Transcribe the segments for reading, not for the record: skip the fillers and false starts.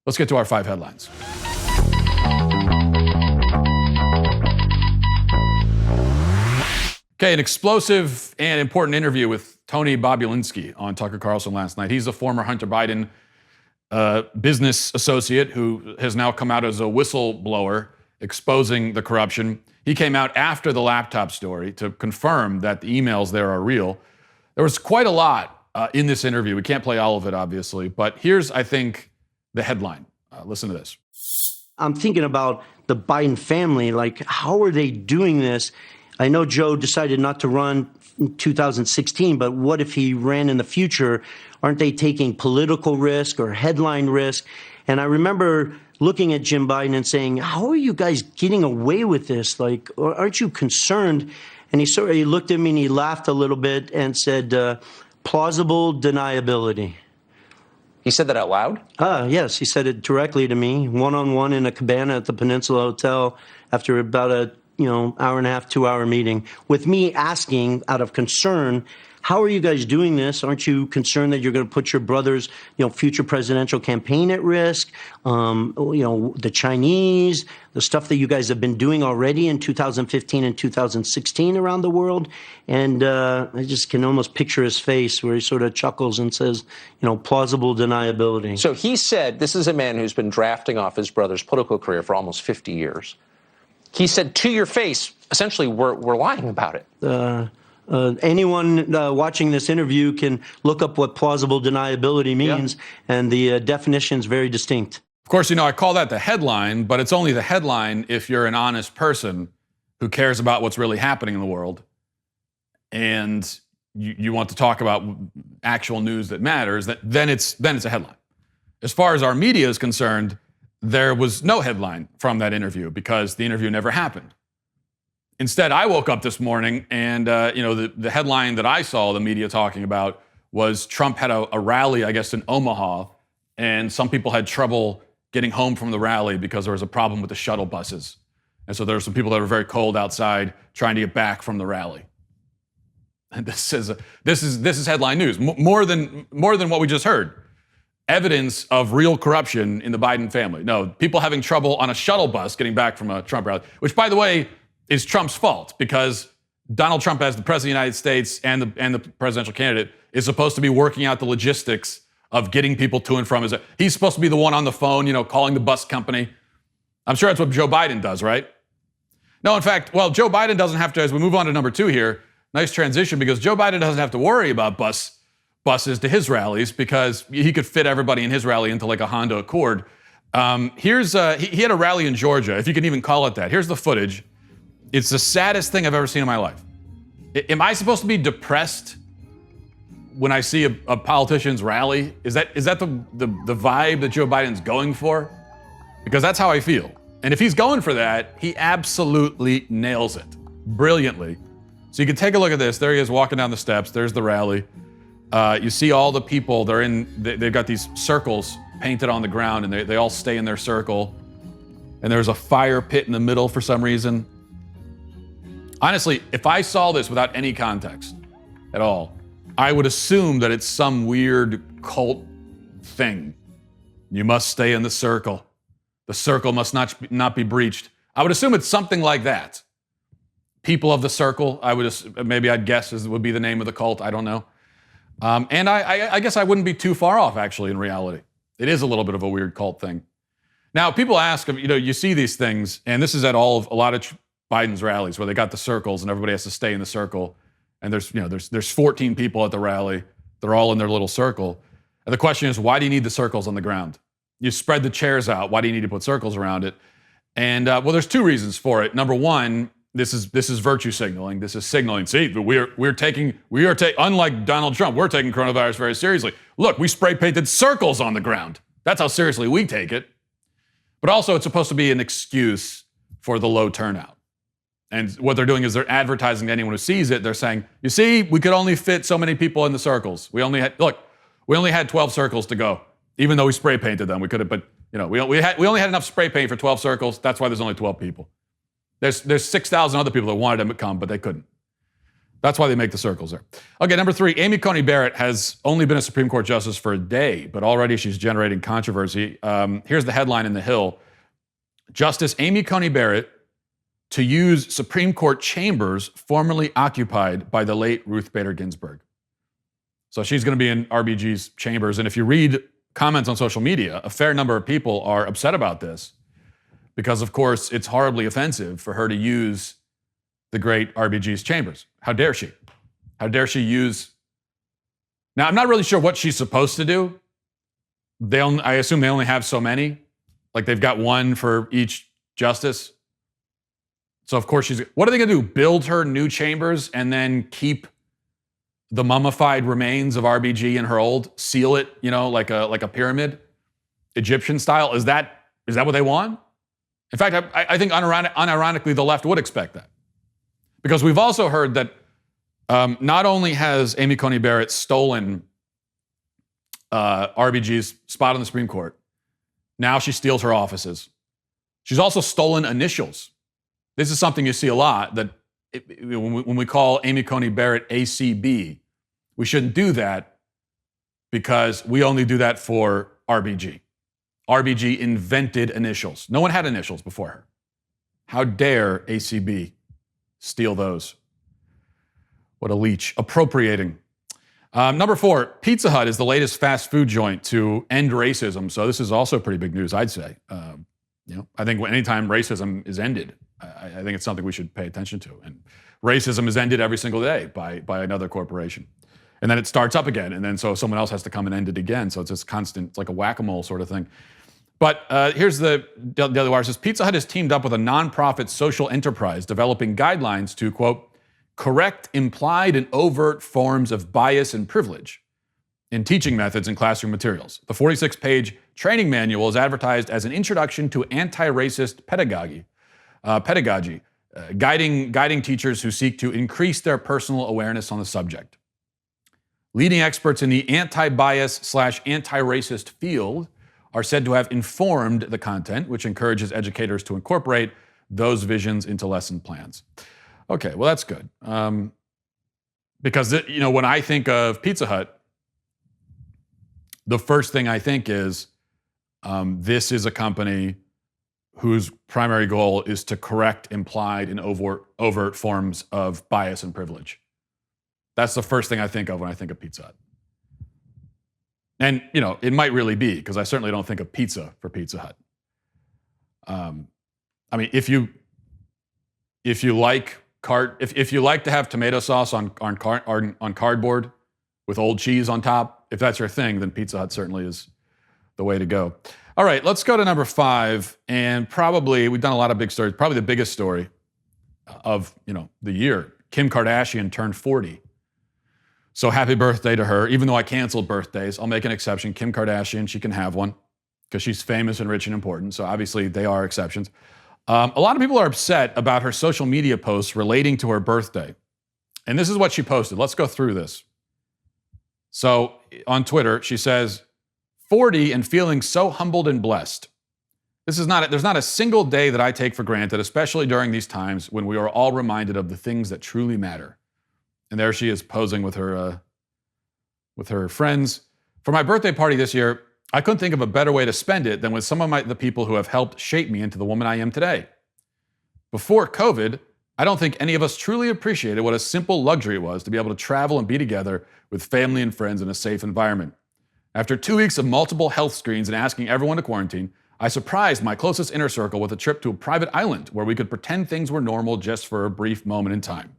Let's get to our 5 headlines. Okay, an explosive and important interview with Tony Bobulinski on Tucker Carlson last night. He's a former Hunter Biden business associate who has now come out as a whistleblower exposing the corruption. He came out after the laptop story to confirm that the emails there are real. There was quite a lot in this interview. We can't play all of it, obviously, but here's, I think, the headline. Listen to this. I'm thinking about the Biden family. Like, how are they doing this? I know Joe decided not to run in 2016, but what if he ran in the future? Aren't they taking political risk or headline risk? And I remember looking at Jim Biden and saying, how are you guys getting away with this? Like, aren't you concerned? And he looked at me and he laughed a little bit and said, plausible deniability. He said that out loud? Yes, he said it directly to me, one-on-one in a cabana at the Peninsula Hotel after about a hour and a half, 2-hour meeting, with me asking out of concern, how are you guys doing this? Aren't you concerned that you're going to put your brother's, future presidential campaign at risk? The Chinese, the stuff that you guys have been doing already in 2015 and 2016 around the world. And I just can almost picture his face where he sort of chuckles and says, plausible deniability. So he said, this is a man who's been drafting off his brother's political career for almost 50 years. He said to your face, essentially, we're lying about it. Anyone watching this interview can look up what plausible deniability means, and the definition is very distinct. Of course, I call that the headline, but it's only the headline if you're an honest person who cares about what's really happening in the world, and you want to talk about actual news that matters. Then it's a headline. As far as our media is concerned, there was no headline from that interview because the interview never happened. Instead, I woke up this morning and, the headline that I saw the media talking about was Trump had a rally, I guess, in Omaha, and some people had trouble getting home from the rally because there was a problem with the shuttle buses. And so there were some people that were very cold outside trying to get back from the rally. And this is headline news, more than what we just heard. Evidence of real corruption in the Biden family. No, people having trouble on a shuttle bus getting back from a Trump rally, which, by the way, is Trump's fault because Donald Trump, as the president of the United States and the presidential candidate, is supposed to be working out the logistics of getting people to and from. He's supposed to be the one on the phone, calling the bus company. I'm sure that's what Joe Biden does, right? No, in fact, Joe Biden doesn't have to, as we move on to number 2 here, nice transition, because Joe Biden doesn't have to worry about buses to his rallies because he could fit everybody in his rally into like a Honda Accord. He had a rally in Georgia, if you can even call it that. Here's the footage. It's the saddest thing I've ever seen in my life. Am I supposed to be depressed when I see a politician's rally? Is that the vibe that Joe Biden's going for? Because that's how I feel. And if he's going for that, he absolutely nails it brilliantly. So you can take a look at this. There he is walking down the steps. There's the rally. You see all the people, they've got these circles painted on the ground, and they all stay in their circle. And there's a fire pit in the middle for some reason. Honestly, if I saw this without any context at all, I would assume that it's some weird cult thing. You must stay in the circle. The circle must not be breached. I would assume it's something like that. People of the Circle, I'd guess would be the name of the cult. I don't know. And I guess I wouldn't be too far off, actually, in reality. It is a little bit of a weird cult thing. Now, people ask, you see these things, and this is at a lot of Biden's rallies where they got the circles and everybody has to stay in the circle. And there's 14 people at the rally. They're all in their little circle. And the question is, why do you need the circles on the ground? You spread the chairs out. Why do you need to put circles around it? And there's 2 reasons for it. Number one, this is virtue signaling. This is signaling. See, unlike Donald Trump, we're taking coronavirus very seriously. Look, we spray painted circles on the ground. That's how seriously we take it. But also, it's supposed to be an excuse for the low turnout. And what they're doing is they're advertising to anyone who sees it. They're saying, you see, we could only fit so many people in the circles. We only had 12 circles to go, even though we spray painted them. We could have, but we only had enough spray paint for 12 circles. That's why there's only 12 people. There's 6,000 other people that wanted them to come, but they couldn't. That's why they make the circles there. Okay, number 3, Amy Coney Barrett has only been a Supreme Court justice for a day, but already she's generating controversy. Here's the headline in The Hill. Justice Amy Coney Barrett to use Supreme Court chambers formerly occupied by the late Ruth Bader Ginsburg. So she's going to be in RBG's chambers. And if you read comments on social media, a fair number of people are upset about this because, of course, it's horribly offensive for her to use the great RBG's chambers. How dare she? How dare she use... Now, I'm not really sure what she's supposed to do. I assume they only have so many. Like they've got one for each justice. So, of course, what are they going to do? Build her new chambers and then keep the mummified remains of RBG in her old? Seal it, like a pyramid? Egyptian style? Is that what they want? In fact, I think unironically, the left would expect that. Because we've also heard that not only has Amy Coney Barrett stolen RBG's spot on the Supreme Court, now she steals her offices. She's also stolen initials. This is something you see a lot, that when we call Amy Coney Barrett ACB, we shouldn't do that because we only do that for RBG. RBG invented initials. No one had initials before her. How dare ACB steal those? What a leech. Appropriating. Number 4, Pizza Hut is the latest fast food joint to end racism. So this is also pretty big news, I'd say. I think anytime racism is ended, I think it's something we should pay attention to. And racism is ended every single day by another corporation. And then it starts up again. And then so someone else has to come and end it again. So it's this constant, it's like a whack-a-mole sort of thing. But here's the Daily Wire says, Pizza Hut has teamed up with a nonprofit social enterprise developing guidelines to, quote, correct implied and overt forms of bias and privilege in teaching methods and classroom materials. The 46-page training manual is advertised as an introduction to anti-racist pedagogy, guiding teachers who seek to increase their personal awareness on the subject. Leading experts in the anti-bias/anti-racist field are said to have informed the content, which encourages educators to incorporate those visions into lesson plans. Okay, well, that's good. Because, when I think of Pizza Hut, the first thing I think is this is a company whose primary goal is to correct implied and overt forms of bias and privilege. That's the first thing I think of when I think of Pizza Hut. And, it might really be, because I certainly don't think of pizza for Pizza Hut. If you like to have tomato sauce on cardboard with old cheese on top, if that's your thing, then Pizza Hut certainly is the way to go. All right, let's go to number 5, and probably we've done a lot of big stories. Probably the biggest story of the year. Kim Kardashian turned 40. So happy birthday to her. Even though I canceled birthdays, I'll make an exception. Kim Kardashian, she can have one because she's famous and rich and important. So obviously they are exceptions. A lot of people are upset about her social media posts relating to her birthday. And this is what she posted. Let's go through this. So on Twitter, she says, 40 and feeling so humbled and blessed. There's not a single day that I take for granted, especially during these times when we are all reminded of the things that truly matter. And there she is posing with her friends. For my birthday party this year, I couldn't think of a better way to spend it than with some of the people who have helped shape me into the woman I am today. Before COVID, I don't think any of us truly appreciated what a simple luxury it was to be able to travel and be together with family and friends in a safe environment. After 2 weeks of multiple health screens and asking everyone to quarantine, I surprised my closest inner circle with a trip to a private island where we could pretend things were normal just for a brief moment in time.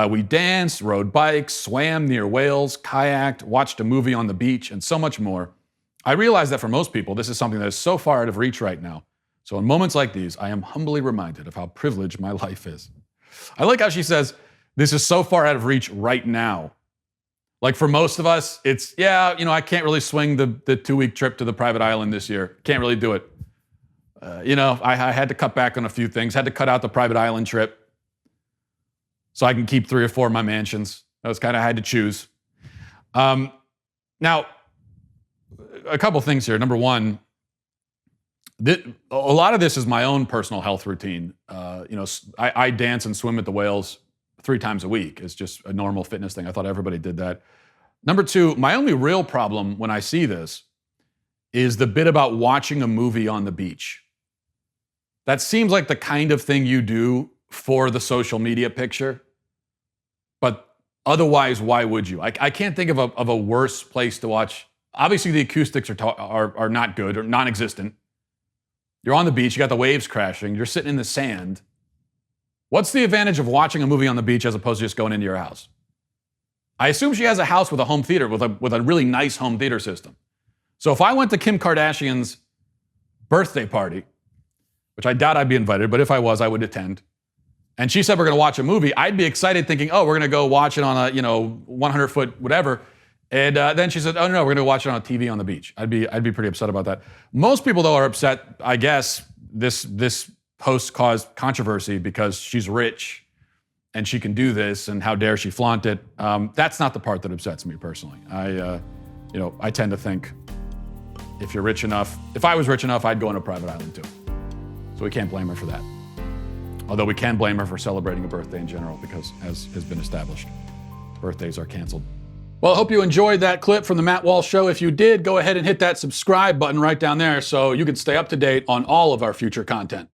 We danced, rode bikes, swam near whales, kayaked, watched a movie on the beach, and so much more. I realize that for most people, this is something that is so far out of reach right now. So in moments like these, I am humbly reminded of how privileged my life is. I like how she says, this is so far out of reach right now. Like for most of us, it's, I can't really swing the 2-week trip to the private island this year. Can't really do it. I had to cut back on a few things, had to cut out the private island trip so I can keep 3 or 4 of my mansions. I had to choose. Now, a couple things here. Number one, a lot of this is my own personal health routine. I dance and swim at the whales 3 times a week. It's just a normal fitness thing. I thought everybody did that. Number 2, my only real problem when I see this is the bit about watching a movie on the beach. That seems like the kind of thing you do for the social media picture. But otherwise, why would you? I can't think of a worse place to watch. Obviously, the acoustics are not good or non-existent. You're on the beach, you got the waves crashing, you're sitting in the sand. What's the advantage of watching a movie on the beach as opposed to just going into your house? I assume she has a house with a home theater, with a really nice home theater system. So if I went to Kim Kardashian's birthday party, which I doubt I'd be invited, but if I was, I would attend, and she said we're going to watch a movie, I'd be excited thinking, oh, we're going to go watch it on a 100-foot whatever. And then she said, oh no, we're going to watch it on a TV on the beach. I'd be pretty upset about that. Most people though are upset. I guess this post caused controversy because she's rich and she can do this, and how dare she flaunt it. That's not the part that upsets me personally. I tend to think if you're rich enough, if I was rich enough, I'd go on a private island too. So we can't blame her for that. Although we can blame her for celebrating a birthday in general, because as has been established, birthdays are canceled. Well, I hope you enjoyed that clip from the Matt Walsh Show. If you did, go ahead and hit that subscribe button right down there so you can stay up to date on all of our future content.